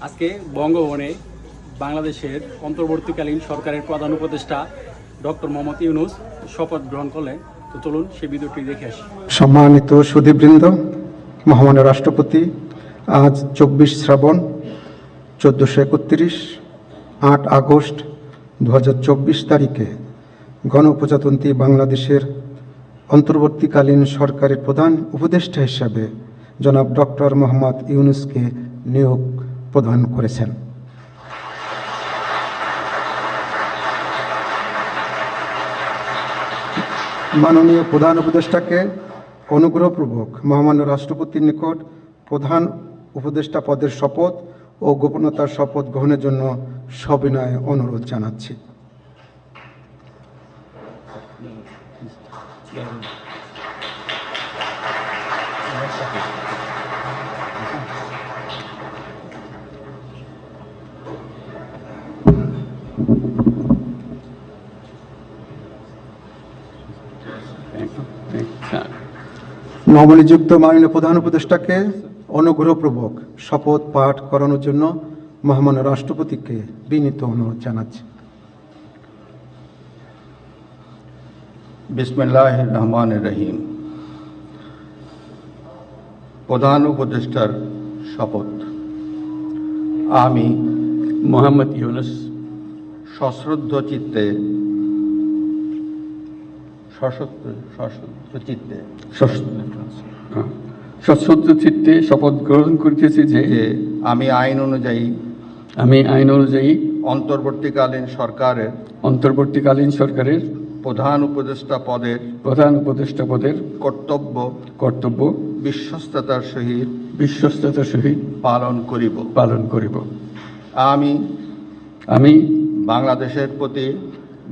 আজকে বঙ্গভবনে বাংলাদেশের অন্তর্বর্তীকালীন সরকারের প্রধান উপদেষ্টা ডক্টর মোহাম্মদ ইউনূস শপথ গ্রহণ করলেন। তো চলুন সে ভিডিওটি দেখে আসি। সম্মানিত সুধীবৃন্দ, মহামান্য রাষ্ট্রপতি আজ 24 শ্রাবণ 1431 8 আগস্ট 2024 তারিখে গণপ্রজাতন্ত্রী বাংলাদেশের অন্তর্বর্তীকালীন সরকারের প্রধান উপদেষ্টা হিসাবে জনাব ডক্টর মোহাম্মদ ইউনূসকে নিয়োগ প্রদান করেছেন। মাননীয় প্রধান উপদেষ্টাকে অনুগ্রহপূর্বক মহামান্য রাষ্ট্রপতির নিকট প্রধান উপদেষ্টা পদের শপথ ও গোপনীয়তার শপথ গ্রহণের জন্য সবিনয়ে অনুরোধ জানাচ্ছি। নবনিযুক্ত মাননীয় প্রধান উপদেষ্টাকে অনুগ্রহপূর্বক শপথ পাঠ করানোর জন্য মহামান্য রাষ্ট্রপতিকে বিনীত অনুরোধ জানাচ্ছি। বিসমিল্লাহির রহমানির রহিম। প্রধান উপদেষ্টার শপথ। আমি মোহাম্মদ ইউনূস সশ্রদ্ধ চিত্তে সশ্রদ্ধ চিত্তে শপথ গ্রহণ করিতেছি যে আমি আইন অনুযায়ী অন্তর্বর্তীকালীন সরকারের প্রধান উপদেষ্টা পদের কর্তব্য বিশ্বস্ততার সহিত পালন করিব। আমি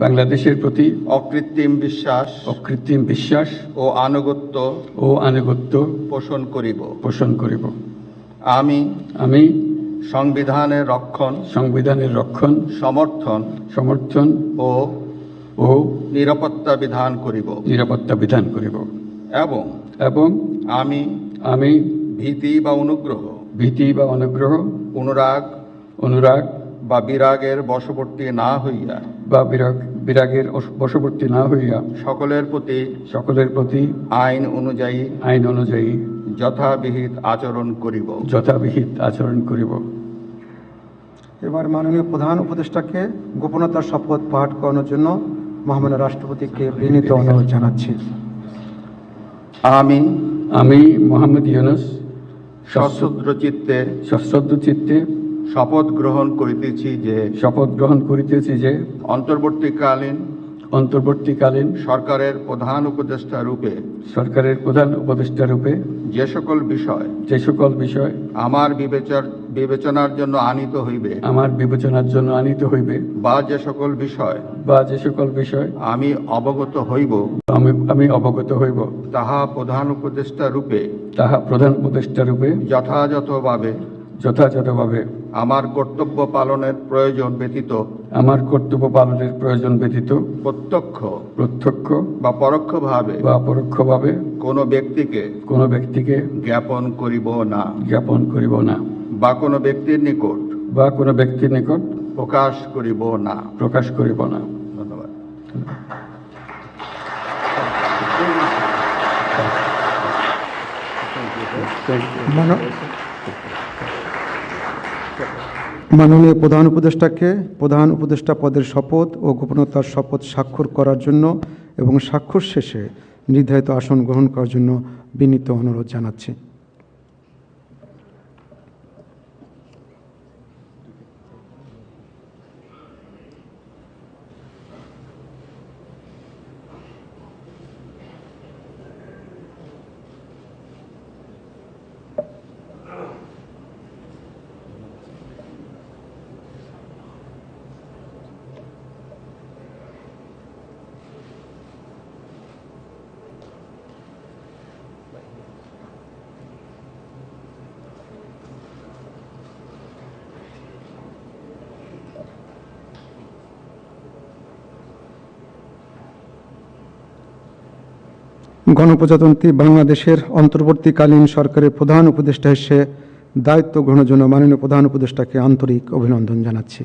বাংলাদেশের প্রতি অকৃত্রিম বিশ্বাস ও আনুগত্য পোষণ করিব। আমি সংবিধানের রক্ষণ সমর্থন ও নিরাপত্তা বিধান করিব এবং আমি ভীতি বা অনুরাগ বা বিরাগের বশবর্তী না হইয়া সকলের প্রতি আইন অনুযায়ী যথাবিহিত আচরণ করিব। এবার মাননীয় প্রধান উপদেষ্টাকে গোপনীয়তার শপথ পাঠ করানোর জন্য মহামান্য রাষ্ট্রপতিকে বিনীত অনুরোধ জানাচ্ছি। আমি মোহাম্মদ ইউনূস সশ্রদ্ধ চিত্তে শপথ গ্রহণ করিতেছি যে অন্তর্বর্তীকালীন সরকারের প্রধান উপদেষ্টা রূপে যে সকল বিষয় আমার বিবেচনার জন্য আনিত হইবে বা যে সকল বিষয় আমি অবগত হইব তাহা প্রধান উপদেষ্টা রূপে যথাযথভাবে আমার কর্তব্য পালনের প্রয়োজন ব্যতীত প্রত্যক্ষ বা পরোক্ষভাবে কোনো ব্যক্তিকে জ্ঞাপন করিব না বা কোনো ব্যক্তির নিকট প্রকাশ করিব না। ধন্যবাদ। মাননীয় প্রধান উপদেষ্টাকে প্রধান উপদেষ্টা পদের শপথ ও গোপনীয়তার শপথ স্বাক্ষর করার জন্য এবং স্বাক্ষর শেষে নির্ধারিত আসন গ্রহণ করার জন্য বিনীত অনুরোধ জানাচ্ছি। গণপ্রজাতন্ত্রী বাংলাদেশের অন্তর্বর্তীকালীন সরকারের প্রধান উপদেষ্টা হিসেবে দায়িত্ব গ্রহণের জন্য মাননীয় প্রধান উপদেষ্টাকে আন্তরিক অভিনন্দন জানাচ্ছি।